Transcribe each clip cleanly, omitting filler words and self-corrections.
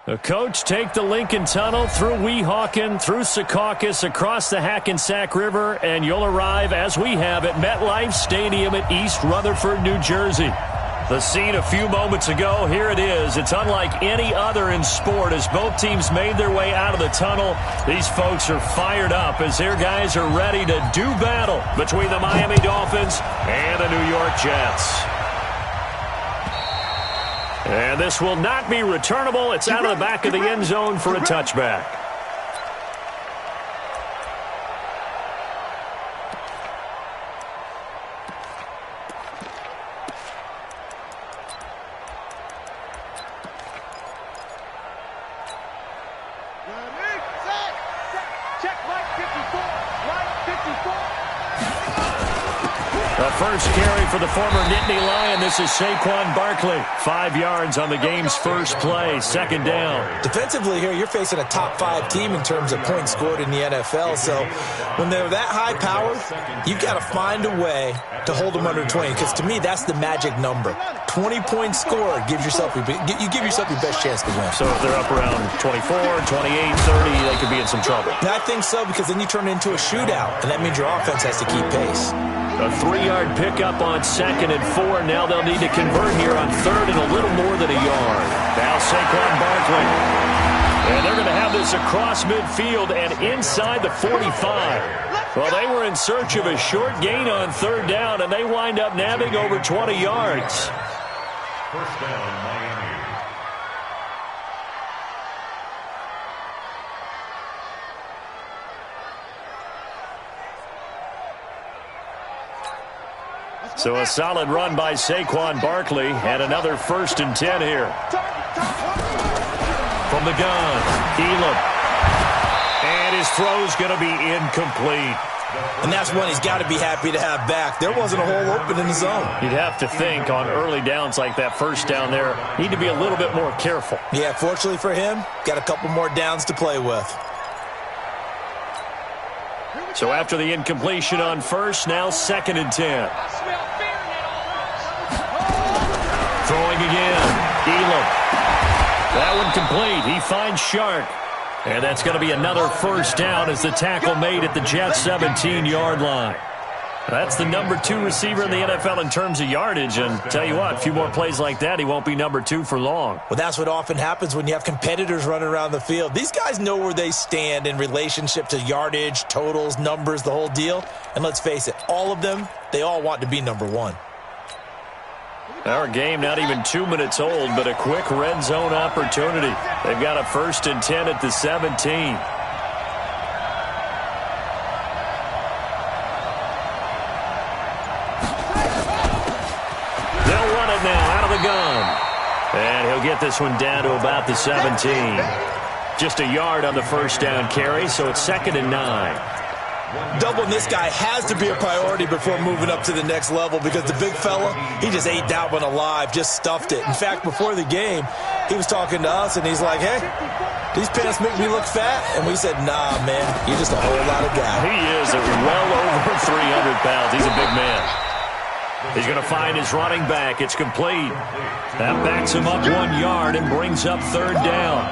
The coach take the Lincoln Tunnel through Weehawken, through Secaucus, across the Hackensack River, and you'll arrive, as we have, at MetLife Stadium at East Rutherford, New Jersey. The scene a few moments ago, here it is. It's unlike any other in sport as both teams made their way out of the tunnel. These folks are fired up as their guys are ready to do battle between the Miami Dolphins and the New York Jets. And this will not be returnable. It's out of the back of the end zone for a touchback. First carry for the former Nittany Lion. This is Saquon Barkley. 5 yards on the game's first play. Second down. Defensively here, you're facing a top 5 team in terms of points scored in the NFL. So when they're that high powered, you've got to find a way to hold them under 20. Because to me, that's the magic number. 20 points scored gives yourself you give yourself your best chance to win. So if they're up around 24, 28, 30, they could be in some trouble. I think so, because then you turn it into a shootout, and that means your offense has to keep pace. A 3-yard pickup on 2nd and 4. Now they'll need to convert here on 3rd and a little more than a yard. Now Saquon Barkley. And they're going to have this across midfield and inside the 45. Well, they were in search of a short gain on 3rd down, and they wind up nabbing over 20 yards. First down, Miami. So a solid run by Saquon Barkley and another 1st and 10 here. From the gun, Elam. And his throw's going to be incomplete. And that's one he's got to be happy to have back. There wasn't a hole open in the zone. You'd have to think on early downs like that, first down there, need to be a little bit more careful. Yeah, fortunately for him, got a couple more downs to play with. So after the incompletion on 1st, now 2nd and 10. Throwing again. Elam. That one complete. He finds Shark. And that's going to be another 1st down as the tackle made at the Jets' 17-yard line. That's the number 2 receiver in the NFL in terms of yardage. And tell you what, a few more plays like that, he won't be number 2 for long. Well, that's what often happens when you have competitors running around the field. These guys know where they stand in relationship to yardage, totals, numbers, the whole deal. And let's face it, all of them, they all want to be number 1. Our game not even 2 minutes old, but a quick red zone opportunity. They've got a 1st and 10 at the 17. Gun. And he'll get this one down to about the 17. Just a yard on the 1st down carry, so it's 2nd and 9. Doubling this guy has to be a priority before moving up to the next level, because the big fella, he just ate that one alive, just stuffed it. In fact, before the game, he was talking to us, and he's like, hey, these pants make me look fat. And we said, nah, man, you're just a whole lot of guy. He is well over 300 pounds. He's a big man. He's going to find his running back. It's complete. That backs him up 1 yard and brings up 3rd down.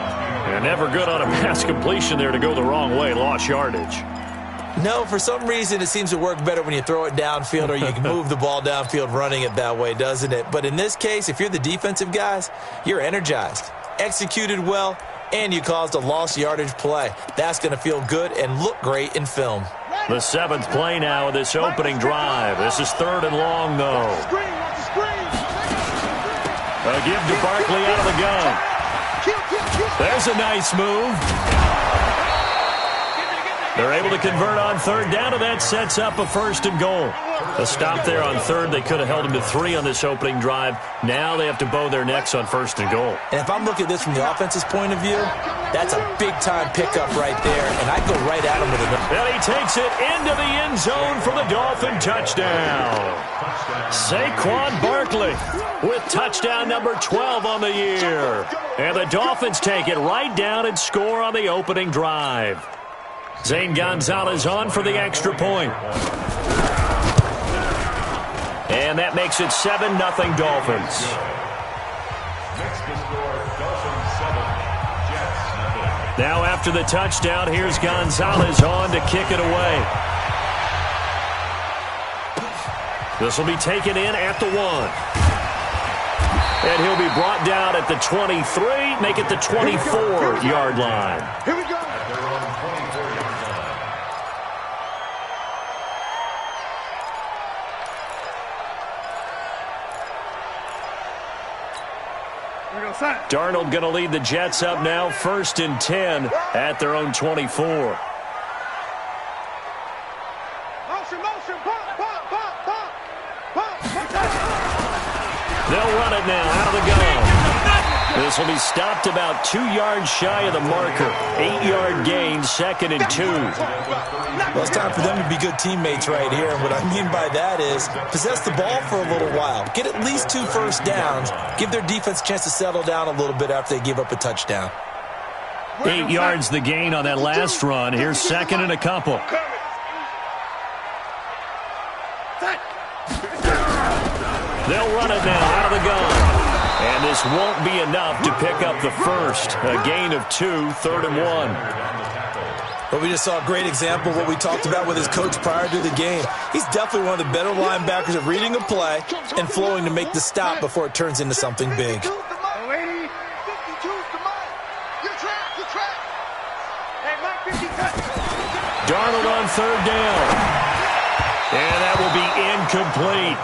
And never good on a pass completion there to go the wrong way. Lost yardage. No, for some reason it seems to work better when you throw it downfield or you can move the ball downfield running it that way, doesn't it? But in this case, if you're the defensive guys, you're energized, executed well, and you caused a lost yardage play. That's going to feel good and look great in film. The 7th play now of this opening drive. This is 3rd and long, though. A give to Barkley out of the gun. There's a nice move. They're able to convert on 3rd down, and that sets up a 1st and goal. A stop there on 3rd. They could have held him to 3 on this opening drive. Now they have to bow their necks on 1st and goal. And if I'm looking at this from the offense's point of view, that's a big-time pickup right there, and I'd go right at him with it. And he takes it into the end zone for the Dolphin touchdown. Saquon Barkley with touchdown number 12 on the year. And the Dolphins take it right down and score on the opening drive. Zane Gonzalez on for the extra point. And that makes it 7-0 Dolphins. Next to score, Dolphins 7, Now after the touchdown, here's Gonzalez on to kick it away. This will be taken in at the 1. And he'll be brought down at the 23, make it the 24-yard line. Here we go. Darnold going to lead the Jets up now, 1st and 10 at their own 24. Motion, motion, pump, pump, pump, pump, pump, pump. They'll run it now out of the gun. This will be stopped about 2 yards shy of the marker. 8-yard gain, 2nd and 2. Well, it's time for them to be good teammates right here. And what I mean by that is possess the ball for a little while. Get at least 2 first downs. Give their defense a chance to settle down a little bit after they give up a touchdown. 8 yards the gain on that last run. Here's 2nd and a couple. They'll run it now out of the gun. And this won't be enough to pick up the first. A gain of 2, 3rd and 1. But we just saw a great example of what we talked about with his coach prior to the game. He's definitely one of the better linebackers at reading a play and flowing to make the stop before it turns into something big. Darnold on 3rd down. And that will be incomplete.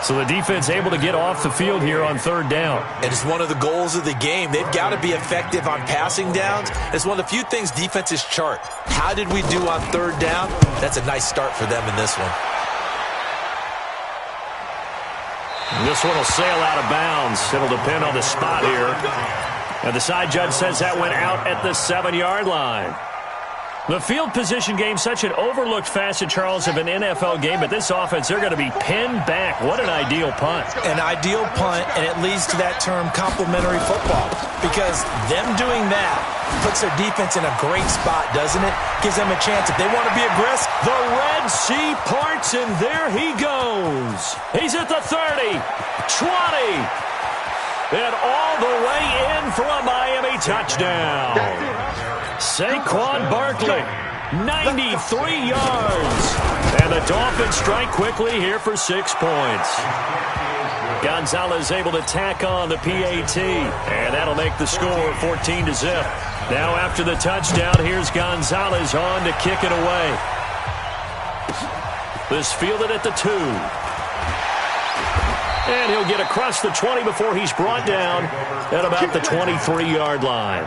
So the defense able to get off the field here on 3rd down. And it's one of the goals of the game. They've got to be effective on passing downs. It's one of the few things defenses chart. How did we do on 3rd down? That's a nice start for them in this one. This one will sail out of bounds. It'll depend on the spot here. And the side judge says that went out at the 7-yard line. The field position game, such an overlooked facet, Charles, of an NFL game, but this offense, they're going to be pinned back. What an ideal punt. An ideal punt, and it leads to that term complementary football, because them doing that puts their defense in a great spot, doesn't it? Gives them a chance if they want to be aggressive. The Red Sea parts, and there he goes. He's at the 30, 20, and all the way in for a Miami touchdown. Saquon Barkley, 93 yards. And the Dolphins strike quickly here for 6 points. Gonzalez able to tack on the PAT. And that'll make the score 14-0. Now after the touchdown, here's Gonzalez on to kick it away. This fielded at the 2. And he'll get across the 20 before he's brought down at about the 23-yard line.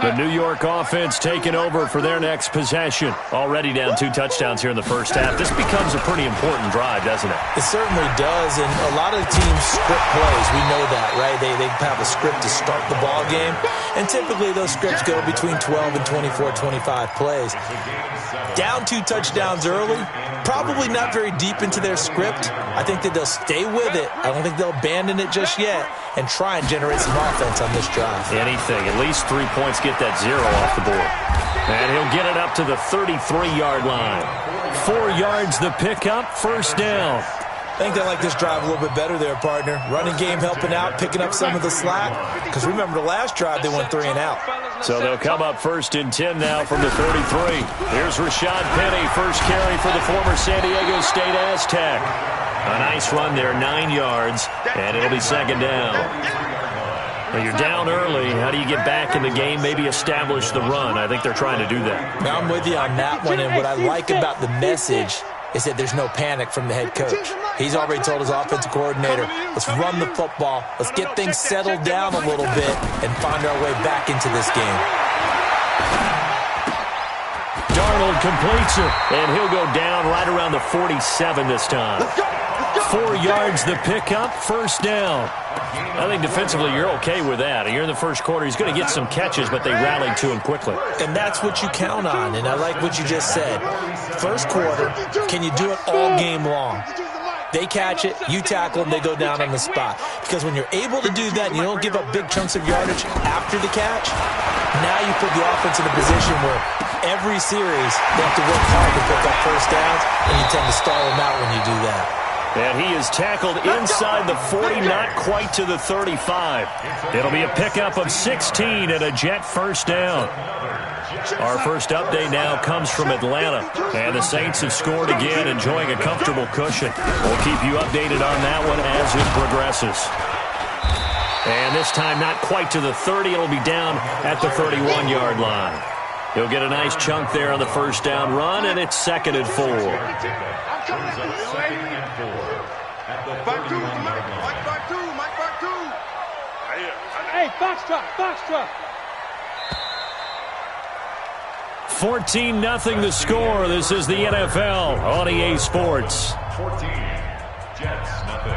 The New York offense taking over for their next possession. Already down 2 touchdowns here in the first half. This becomes a pretty important drive, doesn't it? It certainly does, and a lot of teams script plays. We know that, right? They have a script to start the ball game, and typically those scripts go between 12 and 24, 25 plays. Down 2 touchdowns early, probably not very deep into their script. I think that they'll stay with it. I don't think they'll abandon it just yet and try and generate some offense on this drive. Anything. At least 3 points, get that 0 off the board. And he'll get it up to the 33-yard line. 4 yards the pickup, first down. I think they like this drive a little bit better there, partner. Running game helping out, picking up some of the slack. Because remember, the last drive, they went 3 and out. So they'll come up 1st and 10 now from the 33. Here's Rashad Penny, first carry for the former San Diego State Aztec. A nice run there, 9 yards, and it'll be 2nd down. Well, you're down early. How do you get back in the game, maybe establish the run? I think they're trying to do that. Now, I'm with you on that one, and what I like about the message is that there's no panic from the head coach. He's already told his offensive coordinator, let's run the football, let's get things settled down a little bit and find our way back into this game. Darnold completes it, and he'll go down right around the 47 this time. 4 yards the pickup, first down. I think defensively you're okay with that. You're in the first quarter. He's going to get some catches, but they rallied to him quickly. And that's what you count on, and I like what you just said. First quarter, can you do it all game long? They catch it, you tackle them, they go down on the spot. Because when you're able to do that and you don't give up big chunks of yardage after the catch, now you put the offense in a position where every series they have to work hard to pick up first downs, and you tend to stall them out when you do that. And he is tackled inside the 40, not quite to the 35. It'll be a pickup of 16 and a Jet first down. Our first update now comes from Atlanta. And the Saints have scored again, enjoying a comfortable cushion. We'll keep you updated on that one as it progresses. And this time not quite to the 30. It'll be down at the 31-yard line. He'll get a nice chunk there on the first down run, and it's 2nd and 4. Hey, Foxtrot. 14-0 the score. This is the NFL on EA Sports. 14, Jets, nothing.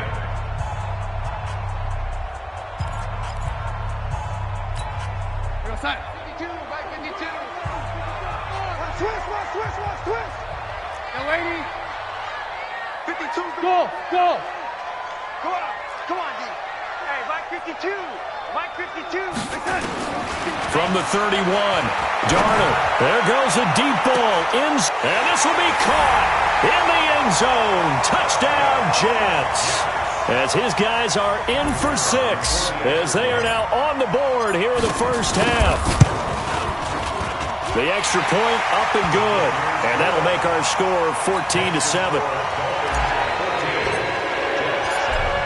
Outside. 52, by 52. Twist. Now, lady. 52. Go. Come on, D. Hey, Mike 52. From the 31, Darnold. There goes a deep ball. And this will be caught in the end zone. Touchdown, Jets. As his guys are in for 6, as they are now on the board here in the first half. The extra point up and good. And that'll make our score 14-7.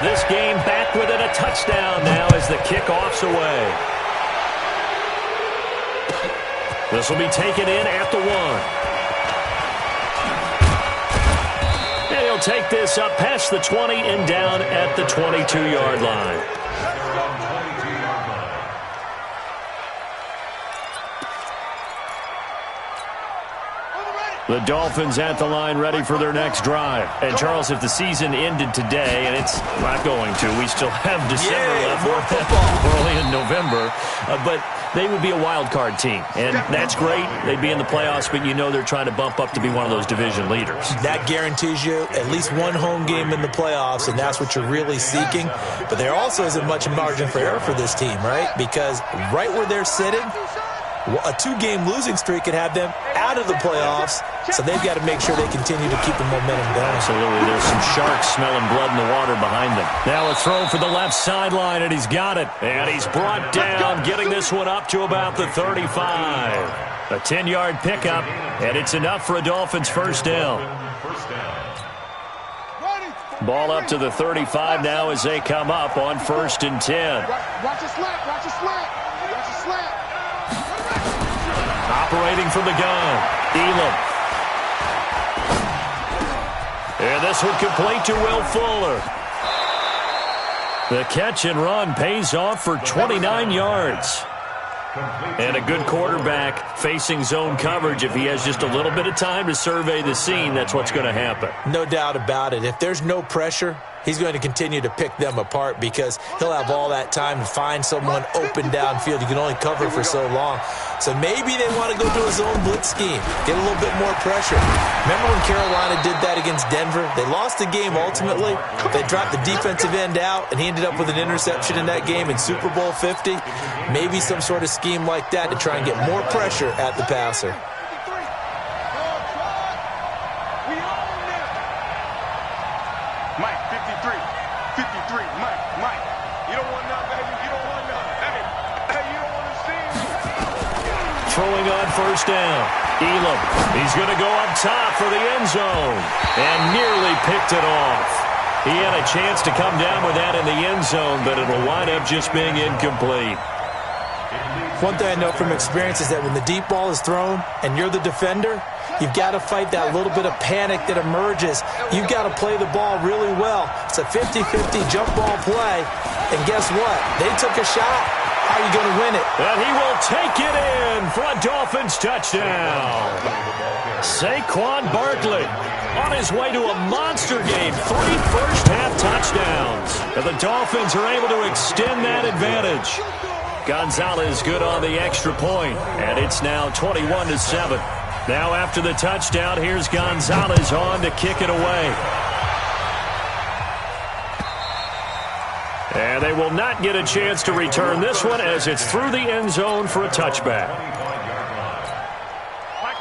This game back within a touchdown now as the kickoff's away. This will be taken in at the 1. And he'll take this up past the 20 and down at the 22-yard line. The Dolphins at the line ready for their next drive. And, Charles, if the season ended today, and it's not going to, we still have December left. More football. We're only in November. But they would be a wild card team. And that's great. They'd be in the playoffs, but you know they're trying to bump up to be one of those division leaders. That guarantees you at least one home game in the playoffs, and that's what you're really seeking. But there also isn't much margin for error for this team, right? Because right where they're sitting, a 2-game losing streak could have them out of the playoffs, so they've got to make sure they continue to keep the momentum going. Absolutely. There's some sharks smelling blood in the water behind them. Now a throw for the left sideline, and he's got it. And he's brought down, getting this one up to about the 35. A 10-yard pickup, and it's enough for a Dolphins first down. Ball up to the 35 now as they come up on 1st and 10. Watch a slant. Operating from the gun, Elam. And this one complete to Will Fuller. The catch and run pays off for 29 yards. And a good quarterback facing zone coverage. If he has just a little bit of time to survey the scene, that's what's going to happen. No doubt about it. If there's no pressure, he's going to continue to pick them apart because he'll have all that time to find someone open downfield. You can only cover for so long. So maybe they want to go to a zone blitz scheme, get a little bit more pressure. Remember when Carolina did that against Denver? They lost the game ultimately. They dropped the defensive end out, and he ended up with an interception in that game in Super Bowl 50. Maybe some sort of scheme like that to try and get more pressure at the passer. Mike, 53, Mike. You don't want none, baby. You don't want none. Hey, you don't want to see me. Throwing on first down. Elam. He's going to go up top for the end zone. And nearly picked it off. He had a chance to come down with that in the end zone, but it'll wind up just being incomplete. One thing I know from experience is that when the deep ball is thrown and you're the defender, you've got to fight that little bit of panic that emerges. You've got to play the ball really well. It's a 50-50 jump ball play. And guess what? They took a shot. How are you going to win it? And he will take it in for a Dolphins touchdown. Saquon Barkley on his way to a monster game. 3 first-half touchdowns. And the Dolphins are able to extend that advantage. Gonzalez good on the extra point, and it's now 21-7. Now after the touchdown, here's Gonzalez on to kick it away. And they will not get a chance to return this one as it's through the end zone for a touchback.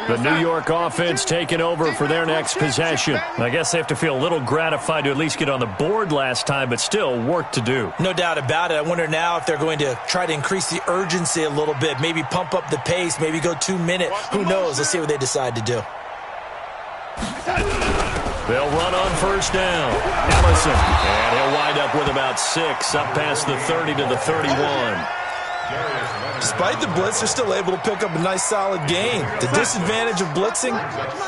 The New York offense taking over for their next possession. I guess they have to feel a little gratified to at least get on the board last time, but still work to do. No doubt about it. I wonder now if they're going to try to increase the urgency a little bit, maybe pump up the pace, maybe go 2 minute. Who knows? Let's see what they decide to do. They'll run on first down. Ellison. And he'll wind up with about 6, up past the 30 to the 31. Despite the blitz, they're still able to pick up a nice, solid gain. The disadvantage of blitzing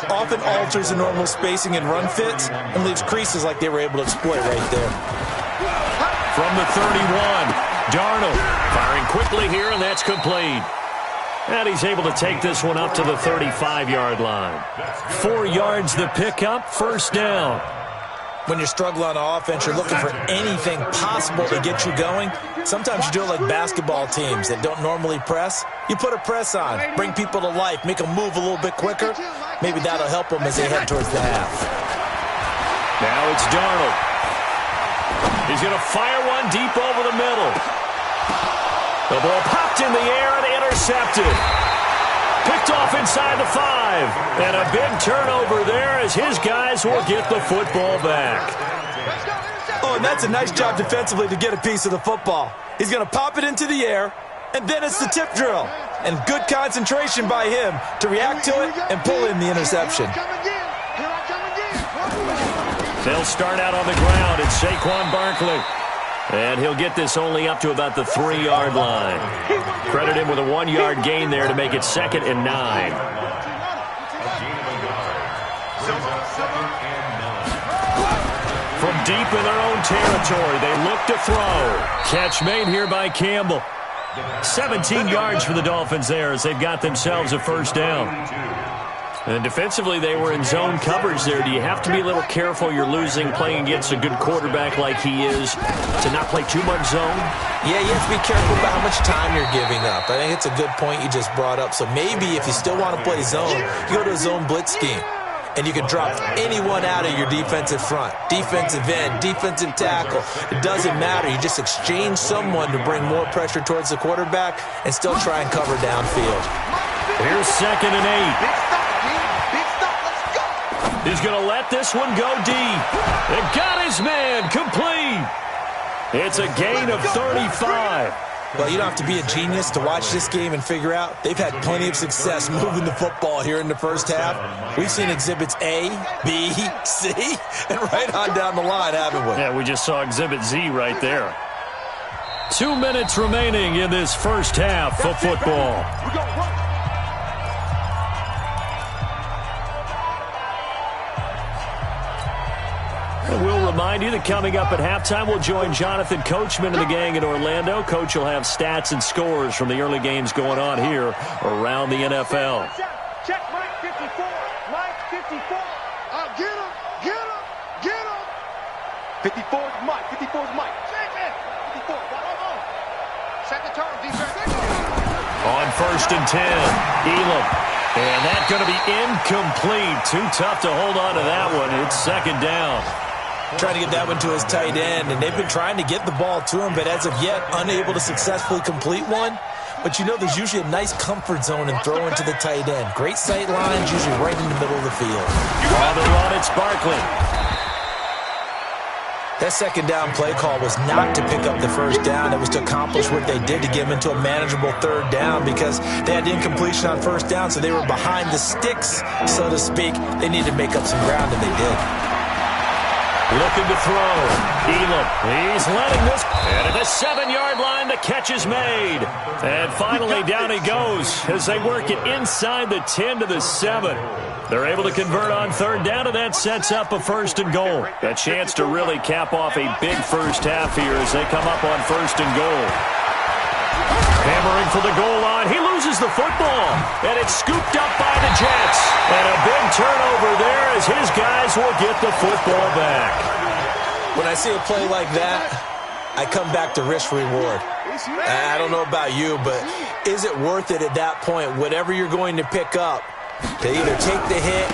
often alters the normal spacing and run fits and leaves creases like they were able to exploit right there. From the 31, Darnold firing quickly here, and that's complete. And he's able to take this one up to the 35-yard line. 4 yards the pickup, first down. When you're struggling on offense, you're looking for anything possible to get you going. Sometimes you do it like basketball teams that don't normally press. You put a press on, bring people to life, make them move a little bit quicker. Maybe that'll help them as they head towards the half. Now it's Darnold. He's going to fire one deep over the middle. The ball popped in the air and intercepted. Picked off inside the 5. And a big turnover there as his guys will get the football back. Oh, and that's a nice job defensively to get a piece of the football. He's going to pop it into the air, and then it's the tip drill. And good concentration by him to react to it and pull in the interception. They'll start out on the ground. It's Saquon Barkley. And he'll get this only up to about the 3-yard line. Credit him with a 1-yard gain there to make it 2nd and 9. From deep in their own territory, they look to throw. Catch made here by Campbell. 17 yards for the Dolphins there as they've got themselves a first down. And defensively, they were in zone coverage there. Do you have to be a little careful you're losing playing against a good quarterback like he is to not play too much zone? Yeah, you have to be careful about how much time you're giving up. I think it's a good point you just brought up. So maybe if you still want to play zone, you go to a zone blitz scheme. And you can drop anyone out of your defensive front. Defensive end, defensive tackle. It doesn't matter. You just exchange someone to bring more pressure towards the quarterback and still try and cover downfield. Here's 2nd and 8. He's going to let this one go deep. And got his man complete. It's a gain of 35. Well, you don't have to be a genius to watch this game and figure out they've had plenty of success moving the football here in the first half. We've seen exhibits A, B, C, and right on down the line, haven't we? Yeah, we just saw exhibit Z right there. 2 minutes remaining in this first half of football. And we'll remind you that coming up at halftime, we'll join Jonathan Coachman and the gang in Orlando. Coach will have stats and scores from the early games going on here around the NFL. Check Mike 54. Mike 54. Get him. Get him. Get him. 54 is Mike. 54 is Mike. Check it. 54. Set the turn. Defense. On 1st and 10, Elam. And that's going to be incomplete. Too tough to hold on to that one. It's 2nd down. Trying to get that one to his tight end, and they've been trying to get the ball to him, but as of yet, unable to successfully complete one. But you know there's usually a nice comfort zone in throwing to the tight end. Great sight lines, usually right in the middle of the field. On the run, it's Barkley. That 2nd down play call was not to pick up the first down. It was to accomplish what they did to get them into a manageable 3rd down because they had incompletion on first down, so they were behind the sticks, so to speak. They needed to make up some ground, and they did. Looking to throw. Elam. He's letting this. And at the 7-yard line, the catch is made. And finally, down he goes as they work it inside the 10 to the 7. They're able to convert on 3rd down, and that sets up a 1st and goal. A chance to really cap off a big first half here as they come up on 1st and goal. Hammering for the goal line. He loses the football, and it's scooped up by the Jets. And a big turnover there as his guys will get the football back. When I see a play like that, I come back to risk-reward. I don't know about you, but is it worth it at that point, whatever you're going to pick up, to either take the hit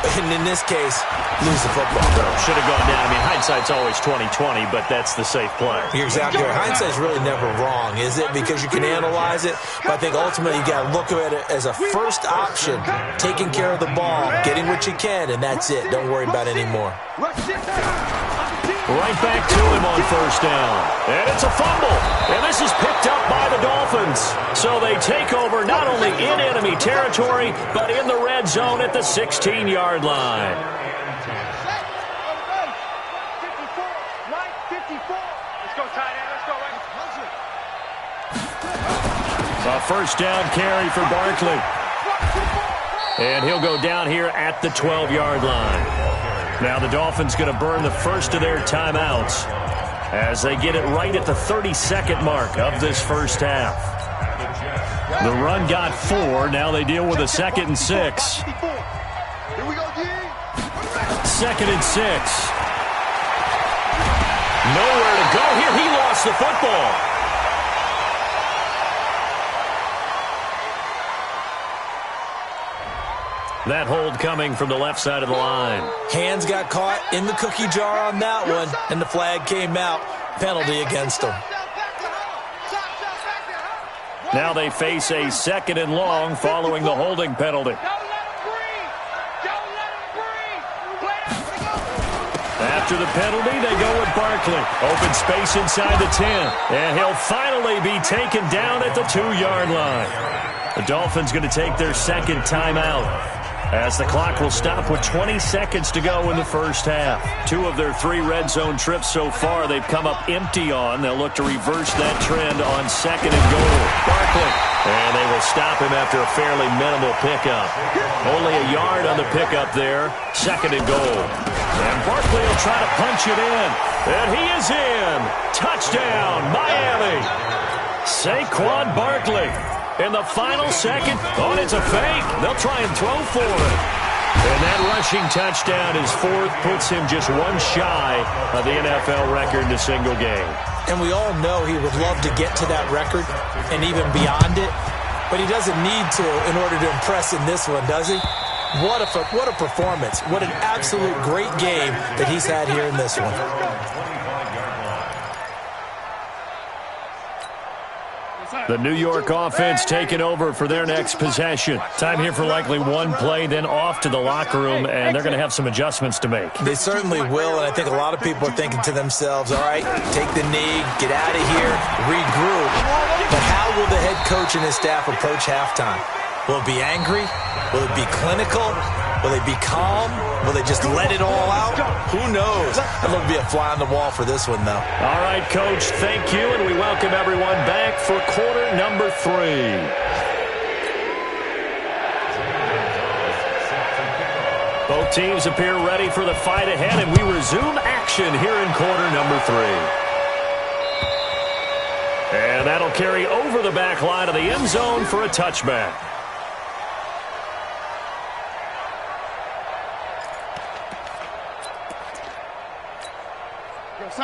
and in this case, lose the football. Should have gone down. I mean, hindsight's always 20/20, but that's the safe play. You're exactly right. Hindsight's really never wrong, is it? Because you can analyze it, but I think ultimately you got to look at it as a first option, taking care of the ball, getting what you can, and that's it. Don't worry about it anymore. Right back to him on first down. And it's a fumble. And this is picked up by the Dolphins. So they take over not only in enemy territory, but in the red zone at the 16-yard line. 54, Mike, 54. Let's go, tight end. Let's go, A first down carry for Barkley. And he'll go down here at the 12-yard line. Now the Dolphins going to burn the first of their timeouts as they get it right at the 32nd mark of this first half. The run got 4. Now they deal with a 2nd and 6. 2nd and 6. Nowhere to go here. He lost the football. That hold coming from the left side of the line. Hands got caught in the cookie jar on that one, and the flag came out. Penalty against them. Now they face a 2nd and long following the holding penalty. After the penalty, they go with Barkley. Open space inside the 10. And he'll finally be taken down at the 2-yard line. The Dolphins going to take their second timeout, as the clock will stop with 20 seconds to go in the first half. 2 of their 3 red zone trips so far they've come up empty on. They'll look to reverse that trend on 2nd and goal. Barkley. And they will stop him after a fairly minimal pickup. Only a yard on the pickup there. 2nd and goal. And Barkley will try to punch it in. And he is in. Touchdown, Miami. Saquon Barkley. In the final second, oh, it's a fake. They'll try and throw for it. And that rushing touchdown is 4th, puts him just 1 shy of the NFL record in a single game. And we all know he would love to get to that record and even beyond it, but he doesn't need to in order to impress in this one, does he? What a performance. What an absolute great game that he's had here in this one. The New York offense taking over for their next possession. Time here for likely one play, then off to the locker room, and they're going to have some adjustments to make. They certainly will, and I think a lot of people are thinking to themselves, all right, take the knee, get out of here, regroup. But how will the head coach and his staff approach halftime? Will it be angry? Will it be clinical? Will they be calm? Will they just let it all out? Who knows? It'll be a fly on the wall for this one, though. All right, Coach, thank you, and we welcome everyone back for quarter number 3. Both teams appear ready for the fight ahead, and we resume action here in quarter number 3. And that'll carry over the back line of the end zone for a touchback.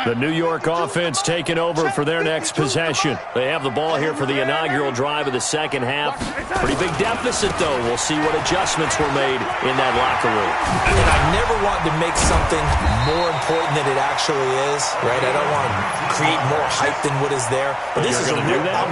The New York offense taking over for their next possession. They have the ball here for the inaugural drive of the second half. Pretty big deficit, though. We'll see what adjustments were made in that locker room. And I never want to make something more important than it actually is, right? I don't want to create more hype than what is there. But this is I'm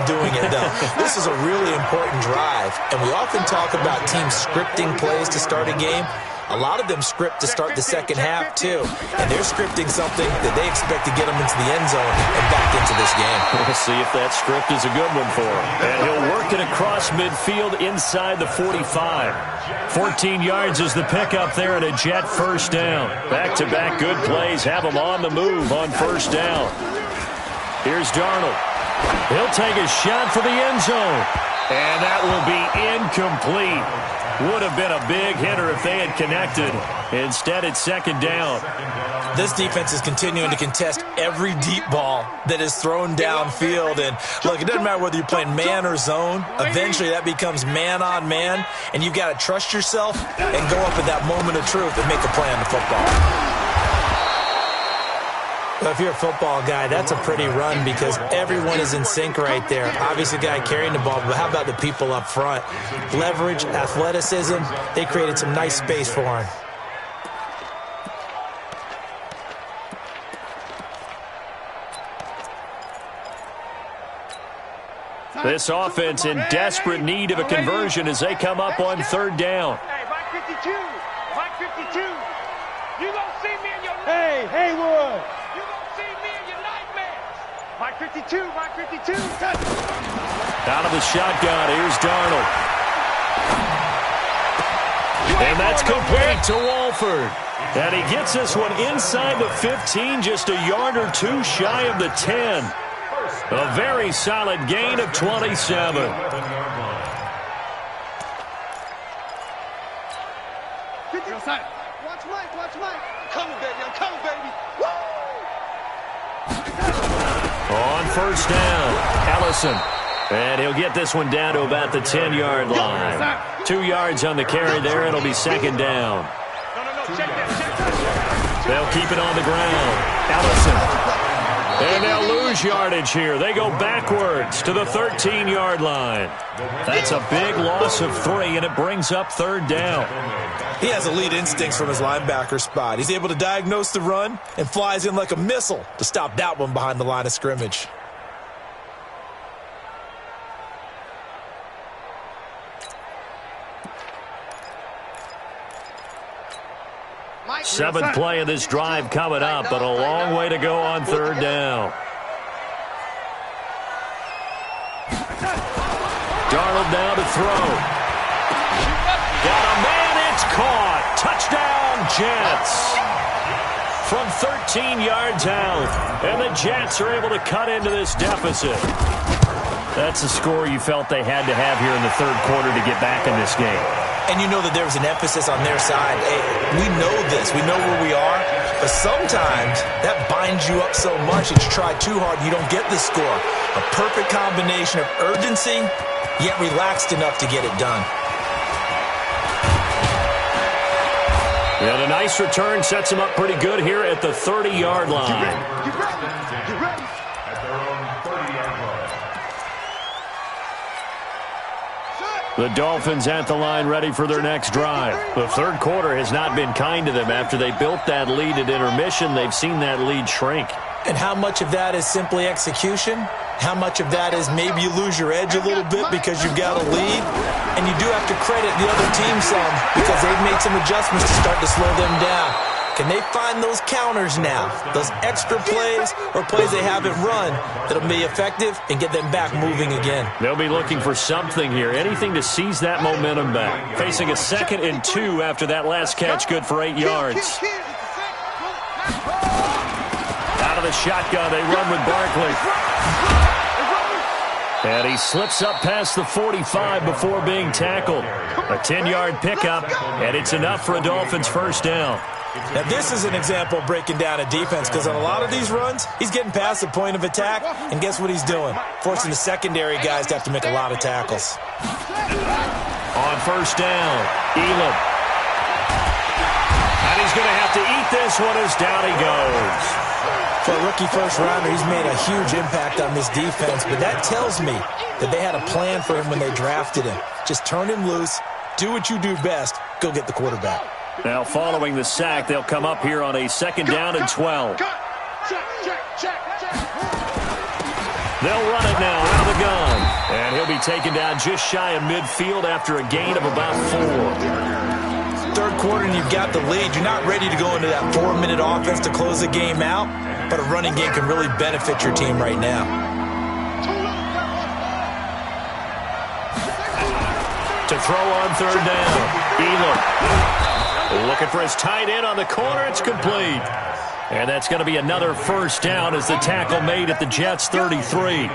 doing it, though. This is a really important drive. And we often talk about teams scripting plays to start a game. A lot of them script to start the second half, too. And they're scripting something that they expect to get them into the end zone and back into this game. We'll see if that script is a good one for him. And he'll work it across midfield inside the 45. 14 yards is the pickup there and a Jet first down. Back-to-back good plays have him on the move on first down. Here's Darnold. He'll take a shot for the end zone. And that will be incomplete. Would have been a big hitter if they had connected. Instead, it's second down. This defense is continuing to contest every deep ball that is thrown downfield. And, look, it doesn't matter whether you're playing man or zone. Eventually, that becomes man on man. And you've got to trust yourself and go up at that moment of truth and make a play on the football. Well, if you're a football guy, that's a pretty run because everyone is in sync right there. Obviously, the guy carrying the ball, but how about the people up front? Leverage, athleticism, they created some nice space for him. This offense in desperate need of a conversion as they come up on third down. Hey, Mike 52. Mike 52. You gonna see me in your nightmares. Hey, Haywood. You gonna see me in your nightmares. Mike 52. Mike 52. Out of the shotgun, here's Darnold. And that's complete to Walford. And he gets this one inside the 15, just a yard or two shy of the 10. A very solid gain of 27. Watch Mike, watch Mike. I'm coming, baby, I'm coming, baby. Woo! On first down, Ellison. And he'll get this one down to about the 10-yard line. 2 yards on the carry there. It'll be second down. No, check that. They'll keep it on the ground. Ellison. And they'll lose yardage here. They go backwards to the 13-yard line. That's a big loss of 3, and it brings up third down. He has elite instincts from his linebacker spot. He's able to diagnose the run and flies in like a missile to stop that one behind the line of scrimmage. Seventh play of this drive coming up, but a long way to go on third down. Darnold now to throw. Got a man, it's caught. Touchdown, Jets. From 13 yards out, and the Jets are able to cut into this deficit. That's the score you felt they had to have here in the third quarter to get back in this game. And you know that there was an emphasis on their side. Hey, we know this. We know where we are. But sometimes that binds you up so much that you try too hard and you don't get the score. A perfect combination of urgency, yet relaxed enough to get it done. And a nice return sets him up pretty good here at the 30-yard line. Get ready. At their own 30-yard line. The Dolphins at the line ready for their next drive. The third quarter has not been kind to them. After they built that lead at intermission, they've seen that lead shrink. And how much of that is simply execution? How much of that is maybe you lose your edge a little bit because you've got a lead? And you do have to credit the other team some because they've made some adjustments to start to slow them down. Can they find those counters now, those extra plays or plays they haven't run that'll be effective and get them back moving again? They'll be looking for something here, anything to seize that momentum back. Facing a 2nd and 2 after that last catch, good for 8 yards. Out of the shotgun, they run with Barkley. And he slips up past the 45 before being tackled. A 10-yard pickup, and it's enough for a Dolphins first down. Now, this is an example of breaking down a defense because on a lot of these runs, he's getting past the point of attack, and guess what he's doing? Forcing the secondary guys to have to make a lot of tackles. On first down, Elam. And he's going to have to eat this one as down he goes. For a rookie first-rounder, he's made a huge impact on this defense, but that tells me that they had a plan for him when they drafted him. Just turn him loose, do what you do best, go get the quarterback. Now, following the sack, they'll come up here on a 2nd down and 12. They'll run it now out of the gun. And he'll be taken down just shy of midfield after a gain of about 4. Third quarter and you've got the lead. You're not ready to go into that 4-minute offense to close the game out, but a running game can really benefit your team right now. To throw on third down, Elam. Looking for his tight end on the corner. It's complete. And that's going to be another first down as the tackle made at the Jets' 33.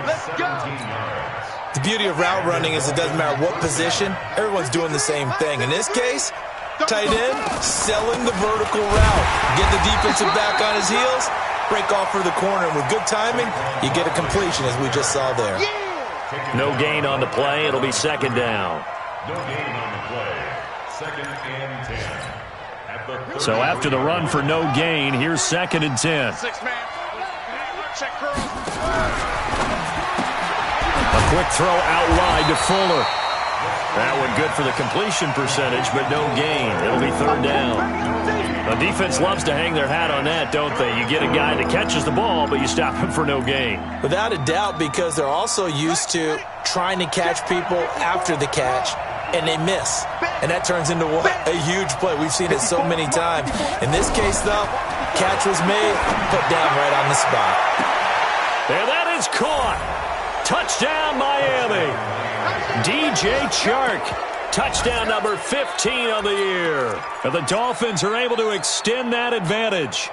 The beauty of route running is it doesn't matter what position. Everyone's doing the same thing. In this case, tight end selling the vertical route. Get the defensive back on his heels, break off for the corner. And with good timing, you get a completion as we just saw there. No gain on the play. It'll be second down. No gain on the play. 2nd and 10. So after the run for no gain, here's 2nd and 10. A quick throw out wide to Fuller. That one good for the completion percentage, but no gain. It'll be third down. The defense loves to hang their hat on that, don't they? You get a guy that catches the ball, but you stop him for no gain. Without a doubt, because they're also used to trying to catch people after the catch, and they miss. And that turns into a huge play. We've seen it so many times. In this case, though, catch was made, put down right on the spot. And that is caught. Touchdown, Miami. DJ Chark. Touchdown number 15 on the year. And the Dolphins are able to extend that advantage.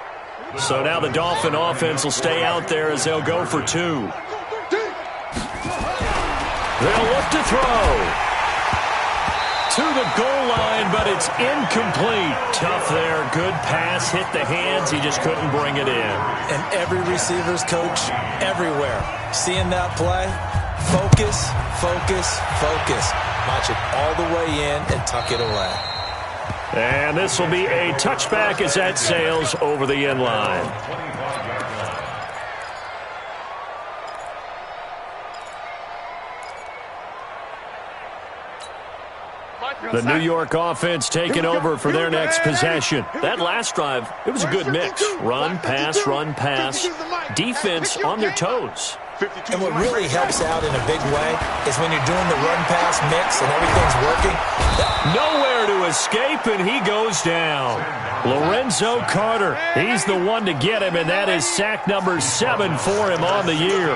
So now the Dolphin offense will stay out there as they'll go for 2. They'll look to throw. To the goal line, but it's incomplete. Tough there. Good pass. Hit the hands. He just couldn't bring it in. And every receiver's coach everywhere. Seeing that play, focus, focus, focus. Watch it all the way in and tuck it away. And this will be a touchback as that sails over the end line. The New York offense taking over for their next possession. That last drive, it was a good mix. Run, pass, defense on their toes. And what really helps out in a big way is when you're doing the run-pass mix and everything's working. Nowhere to escape, and he goes down. Lorenzo Carter, he's the one to get him, and that is sack number 7 for him on the year.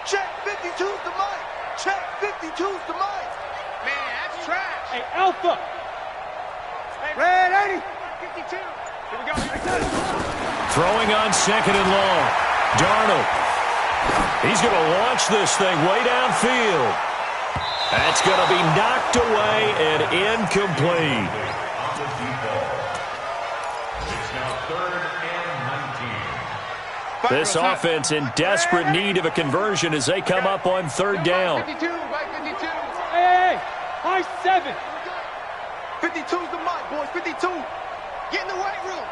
Check 52's the mic. Check 52's the mic. Man, that's trash. Hey, Alpha. Hey, Red 80. 52. Here we go. Throwing on 2nd and long. Darnold. He's going to launch this thing way downfield. That's going to be knocked away and incomplete. It's now 3rd and 19. This offense in desperate need of a conversion as they come up on 3rd down. 52, right 52. Hey, high 7. 52's the mic, boys. 52. Get in the weight room.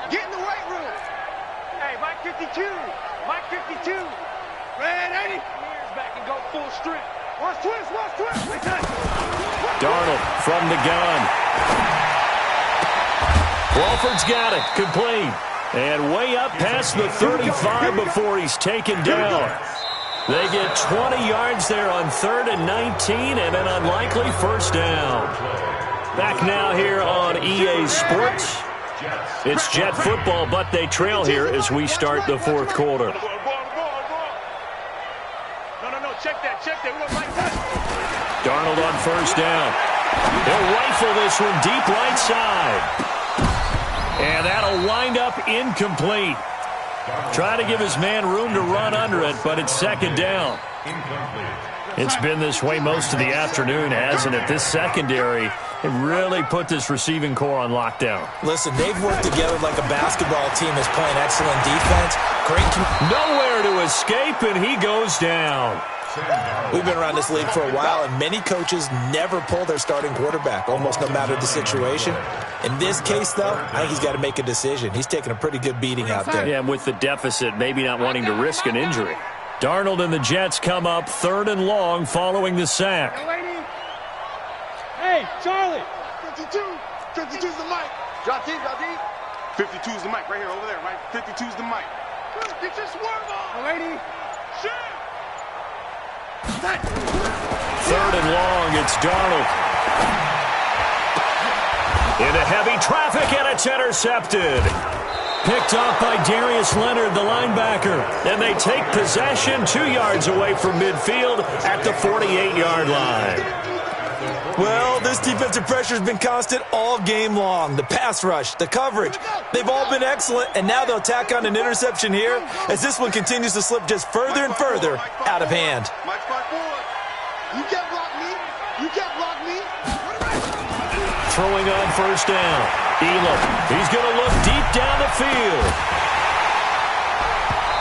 Get in the weight room. Hey, Mike 52. Mike 52. Red 80. Ears back and go full strength. Watch twist. Darnold from the gun. Crawford's got it. Complete. And way up past the 35 before he's taken down. They get 20 yards there on 3rd and 19 and an unlikely first down. Back now here on EA Sports. It's Jet football, but they trail here as we start the 4th quarter. No, check that. Darnold on 1st down. They'll rifle this one deep right side. And that'll wind up incomplete. Try to give his man room to run under it, but it's 2nd down. It's been this way most of the afternoon, hasn't it? This secondary, it really put this receiving core on lockdown. Listen, they've worked together like a basketball team that's playing excellent defense. Nowhere to escape, and he goes down. We've been around this league for a while, and many coaches never pull their starting quarterback, almost no matter the situation. In this case, though, I think he's got to make a decision. He's taking a pretty good beating out there. Yeah, with the deficit, maybe not wanting to risk an injury. Darnold and the Jets come up 3rd and long following the sack. Hey, Charlie. 52. 52's the mic. Drop deep. 52's the mic right here, over there, right? 52's the mic. Get your swerve on. Lady. Shoot. 3rd and long, it's Darnold. Into heavy traffic, and it's intercepted. Picked off by Darius Leonard, the linebacker. And they take possession 2 yards away from midfield at the 48-yard line. Well, this defensive pressure has been constant all game long. The pass rush, the coverage, they've all been excellent, and now they'll tack on an interception here as this one continues to slip just further and further out of hand. You can't block me. You can't block me. Throwing on 1st down. Elam, he's going to look deep down the field.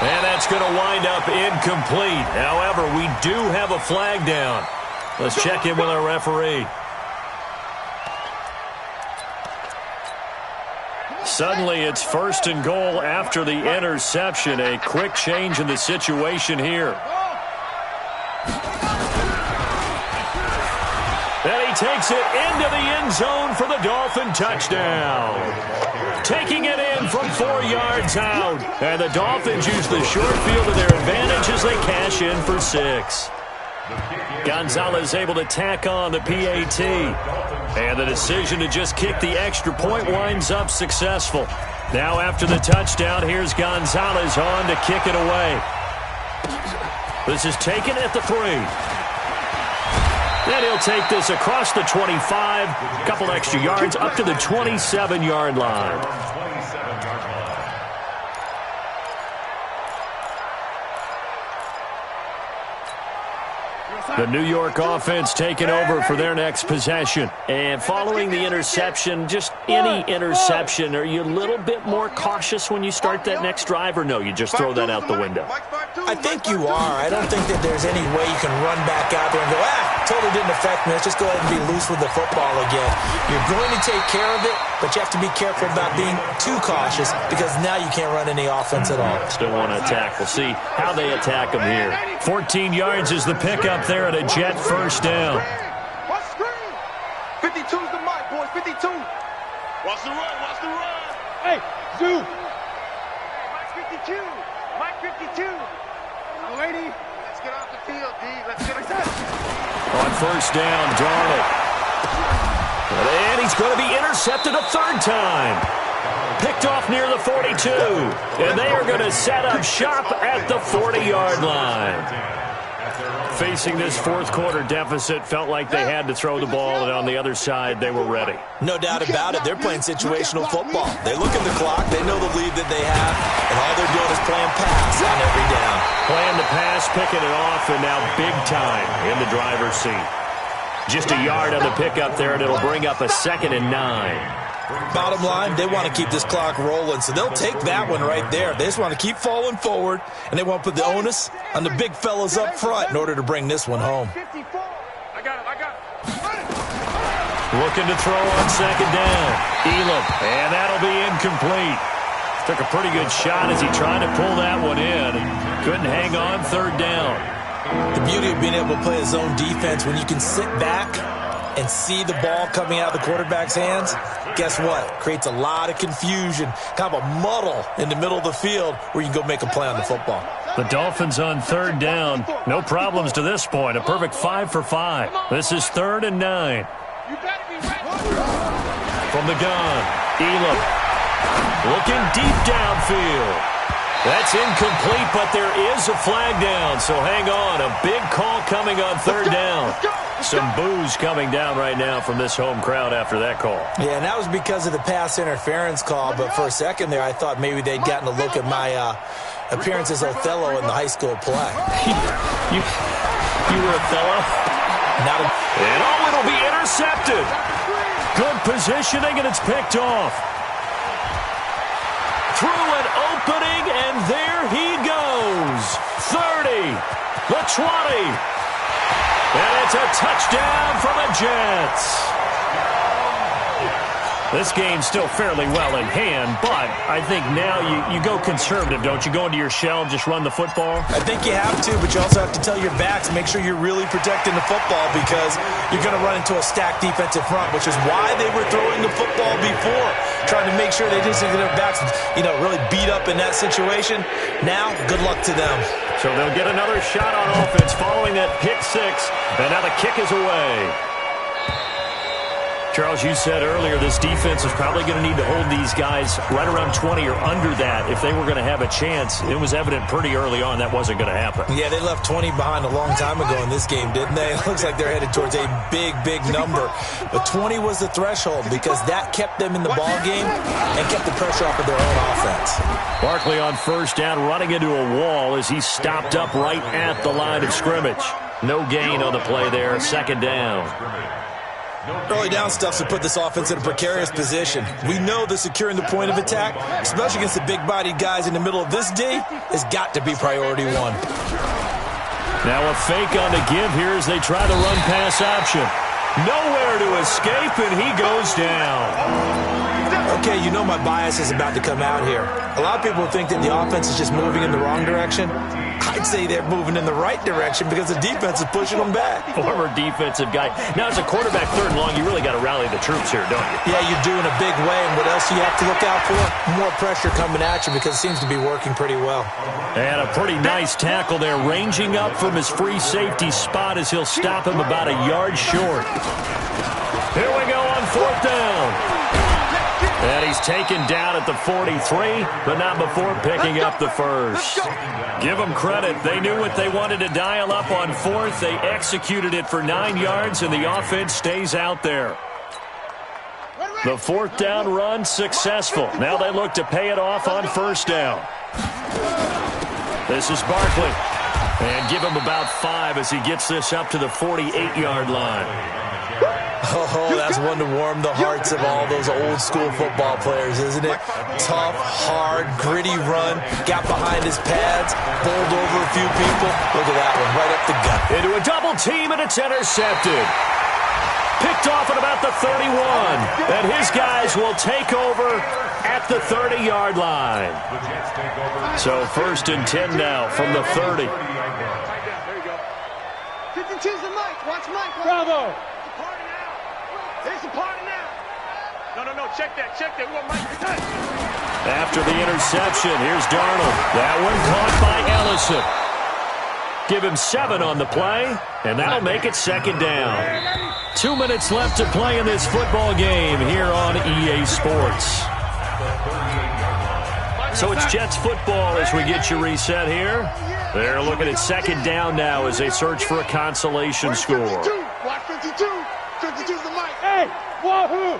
And that's going to wind up incomplete. However, we do have a flag down. Let's check in with our referee. Suddenly, it's 1st and goal after the interception. A quick change in the situation here. And he takes it into the end zone for the Dolphin touchdown. Taking it in from 4 yards out. And the Dolphins use the short field to their advantage as they cash in for 6. Gonzalez able to tack on the PAT. And the decision to just kick the extra point winds up successful. Now after the touchdown, here's Gonzalez on to kick it away. This is taken at the 3. And he'll take this across the 25, a couple extra yards up to the 27-yard line. The New York offense taking over for their next possession. And following the interception, just any interception, are you a little bit more cautious when you start that next drive, or no, you just throw that out the window? I think you are. I don't think that there's any way you can run back out there and go, totally didn't affect me. Let's just go ahead and be loose with the football again. You're going to take care of it, but you have to be careful about being too cautious because now you can't run any offense at all. Still want to attack. We'll see how they attack them here. 14 yards is the pickup there at a Jet first down. 52's the mic, boys. 52. Watch the run. Watch the run. Hey, Zoo. Mike 52. Mike 52. Lady, let's get off the field, D. Let's get it. On first down, Darnold. And he's going to be intercepted a 3rd time. Picked off near the 42. And they are going to set up shop at the 40-yard line. Facing this 4th quarter deficit, felt like they had to throw the ball, and on the other side, they were ready. No doubt about it. They're playing situational football. They look at the clock. They know the lead that they have, and all they're doing is playing pass on every down. Playing the pass, picking it off, and now big time in the driver's seat. Just a yard on the pickup there, and it'll bring up a 2nd and 9. Bottom line, they want to keep this clock rolling, so they'll take that one right there. They just want to keep falling forward, and they want to put the onus on the big fellas up front in order to bring this one home. I got it. Looking to throw on 2nd down. Elam, and that'll be incomplete. Took a pretty good shot as he tried to pull that one in. Couldn't hang on 3rd down. The beauty of being able to play a zone defense, when you can sit back and see the ball coming out of the quarterback's hands, guess what? Creates a lot of confusion, kind of a muddle in the middle of the field where you can go make a play on the football. The Dolphins on 3rd down. No problems to this point. A perfect 5 for 5. This is 3rd and 9. From the gun, Elam looking deep downfield. That's incomplete, but there is a flag down, so hang on. A big call coming on 3rd down. Some boos coming down right now from this home crowd after that call. Yeah, and that was because of the pass interference call, but for a second there I thought maybe they'd gotten a look at my appearance as Othello in the high school play. You were Othello? And it'll be intercepted. Good positioning, and it's picked off. Through an opening, and there he goes. 30, the 20. And it's a touchdown for the Jets. This game's still fairly well in hand, but I think now you go conservative, don't you? Go into your shell and just run the football? I think you have to, but you also have to tell your backs, make sure you're really protecting the football because you're going to run into a stacked defensive front, which is why they were throwing the football before, trying to make sure they didn't get their backs, really beat up in that situation. Now, good luck to them. So they'll get another shot on offense following that pick 6, and now the kick is away. Charles, you said earlier this defense is probably going to need to hold these guys right around 20 or under that if they were going to have a chance. It was evident pretty early on that wasn't going to happen. Yeah, they left 20 behind a long time ago in this game, didn't they? It looks like they're headed towards a big, big number. But 20 was the threshold because that kept them in the ball game and kept the pressure off of their own offense. Barkley on first down running into a wall as he stopped up right at the line of scrimmage. No gain on the play there, 2nd down. Early down stuff to put this offense in a precarious position. We know that securing the point of attack, especially against the big-bodied guys in the middle of this D, has got to be priority 1. Now a fake on the give here as they try the run-pass option. Nowhere to escape, and he goes down. Okay, you know my bias is about to come out here. A lot of people think that the offense is just moving in the wrong direction. I'd say they're moving in the right direction because the defense is pushing them back. Former defensive guy. Now, as a quarterback, 3rd and long, you really got to rally the troops here, don't you? Yeah, you do in a big way. And what else do you have to look out for? More pressure coming at you because it seems to be working pretty well. And a pretty nice tackle there, ranging up from his free safety spot as he'll stop him about a yard short. Here we go on 4th down. And he's taken down at the 43, but not before picking up the first. Give them credit. They knew what they wanted to dial up on 4th. They executed it for 9 yards, and the offense stays out there. The 4th down run successful. Now they look to pay it off on 1st down. This is Barkley. And give him about 5 as he gets this up to the 48-yard line. Oh, that's one to warm the hearts of all those old-school football players, isn't it? Tough, hard, gritty run, got behind his pads, bowled over a few people. Look at that one, right up the gut. Into a double team, and it's intercepted. Picked off at about the 31, and his guys will take over at the 30-yard line. So 1st and 10 now from the 30. There you go. 52's the Mike. Watch Mike. Bravo. It's a party now. No. Check that. We want Mike. After the interception, here's Darnold. That one caught by Ellison. Give him 7 on the play, and that'll make it 2nd down. 2 minutes left to play in this football game here on EA Sports. So it's Jets football as we get you reset here. They're looking at 2nd down now as they search for a consolation score. Watch 52. 52's the mic. Hey, wahoo!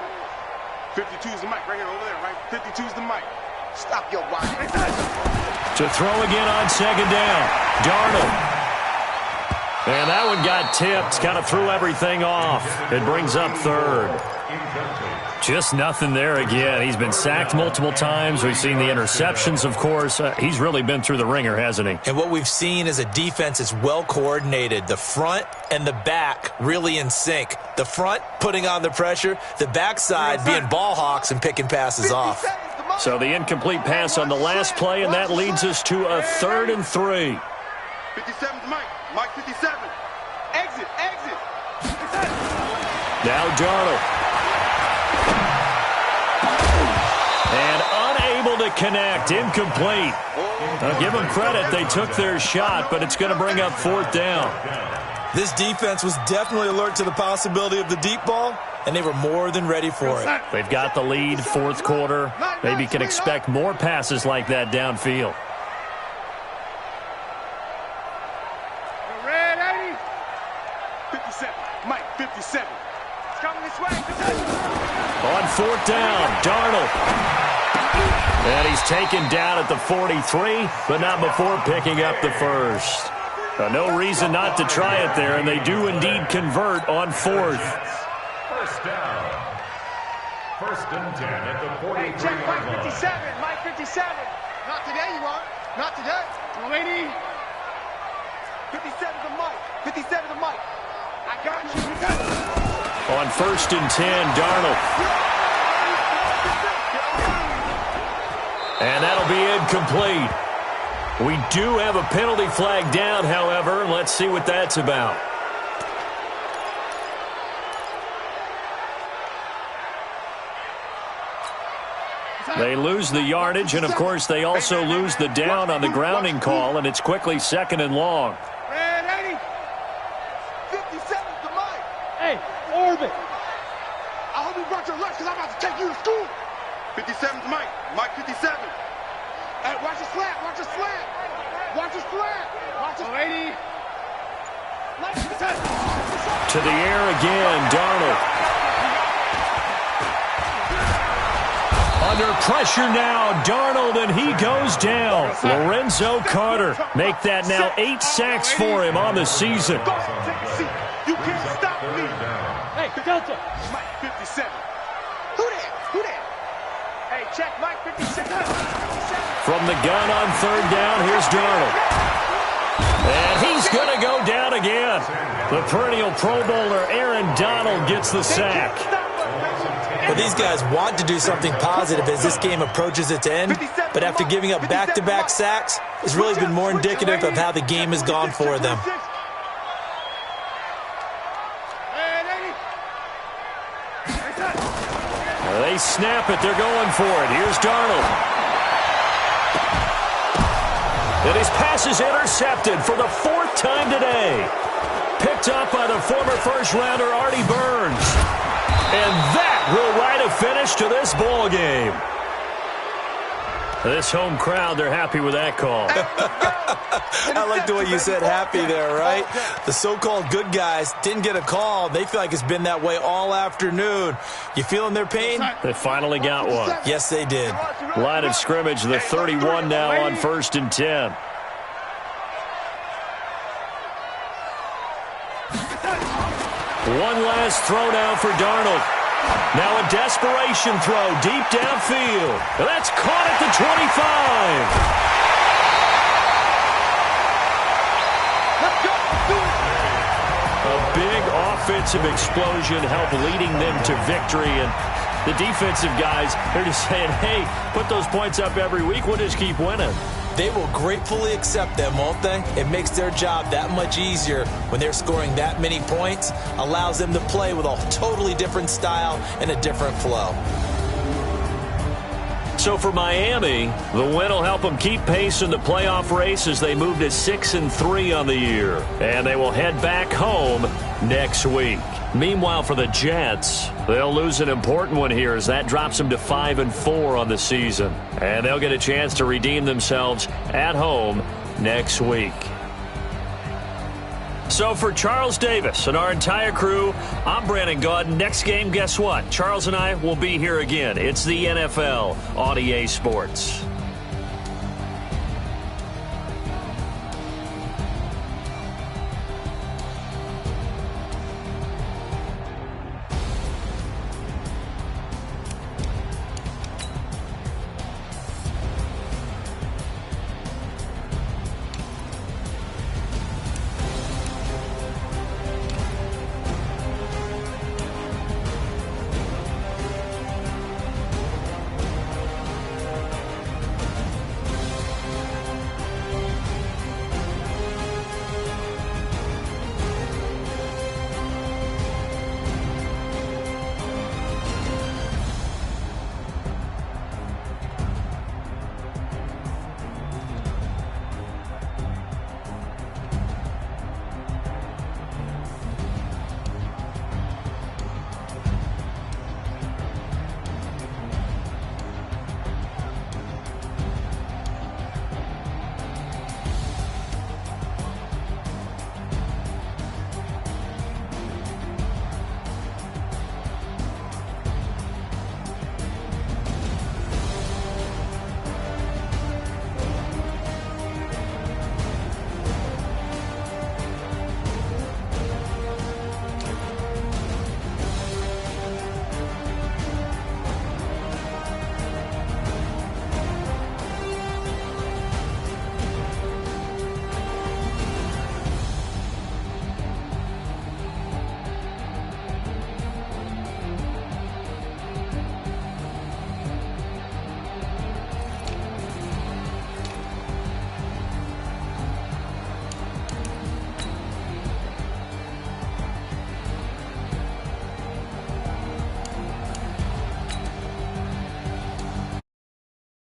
52's the mic right here, over there, right? 52's the mic. Stop your whine. To throw again on 2nd down. Darnold. And that one got tipped. Kind of threw everything off. It brings up 3rd. Just nothing there again. He's been sacked multiple times. We've seen the interceptions, of course. He's really been through the ringer, hasn't he? And what we've seen is a defense that's well coordinated. The front and the back really in sync. The front putting on the pressure. The backside being ball hawks and picking passes off. So the incomplete pass on the last play, and that leads us to a 3rd and 3. 57's Mike. Mike 57. Exit. Now Darnold. And unable to connect. Incomplete. I'll give them credit. They took their shot, but it's going to bring up 4th down. This defense was definitely alert to the possibility of the deep ball, and they were more than ready for it. They've got the lead, 4th quarter. Maybe can expect more passes like that downfield. Red 80. 57. Mike 57. It's coming this way. On 4th down, Darnold. And he's taken down at the 43, but not before picking up the first. No reason not to try it there, and they do indeed convert on 4th. 1st down. 1st and 10 at the 43. Hey, check Mike 57. Mike 57. Not today, you are. Not today. Lady. 57 to Mike. 57 to Mike. I got you. On 1st and 10, Darnold. And that'll be incomplete. We do have a penalty flag down, however. Let's see what that's about. They lose the yardage, and, of course, they also lose the down on the grounding call, and it's quickly 2nd and long. Red 80. 57 to Mike. Hey, orbit. I hope you brought your lunch because I'm about to take you to school. 57 to Mike. Mike 57. Hey, watch the slant. Watch the slant. Watch the slant. Watch the 80. To the air again, Darnold. Under pressure now, Darnold, and he goes down. Lorenzo Carter make that now 8 sacks for him on the season. You can't stop me. Hey, Delta. Mike 57. Who that? Hey, check Mike 57. From the gun on 3rd down, here's Darnold. And he's going to go down again. The perennial Pro Bowler Aaron Donald gets the sack. Well, these guys want to do something positive as this game approaches its end, but after giving up back-to-back sacks, it's really been more indicative of how the game has gone for them. They snap it. They're going for it. Here's Darnold. And his pass is intercepted for the 4th time today. Picked up by the former first-rounder Artie Burns. And that will write a finish to this ball game. This home crowd, they're happy with that call. I like the way you said happy there, right? The so-called good guys didn't get a call. They feel like it's been that way all afternoon. You feeling their pain? They finally got one. Yes, they did. Line of scrimmage, the 31 now on 1st and 10. One last throw now for Darnold. Now a desperation throw deep downfield. That's caught at the 25. A big offensive explosion helped leading them to victory. And the defensive guys, they're just saying, hey, put those points up every week. We'll just keep winning. They will gratefully accept them, won't they? It makes their job that much easier when they're scoring that many points. Allows them to play with a totally different style and a different flow. So for Miami, the win will help them keep pace in the playoff race as they move to 6-3 on the year. And they will head back home next week. Meanwhile, for the Jets, they'll lose an important one here as that drops them to 5-4 on the season. And they'll get a chance to redeem themselves at home next week. So for Charles Davis and our entire crew, I'm Brandon Gaudin. Next game, guess what? Charles and I will be here again. It's the NFL on EA Sports.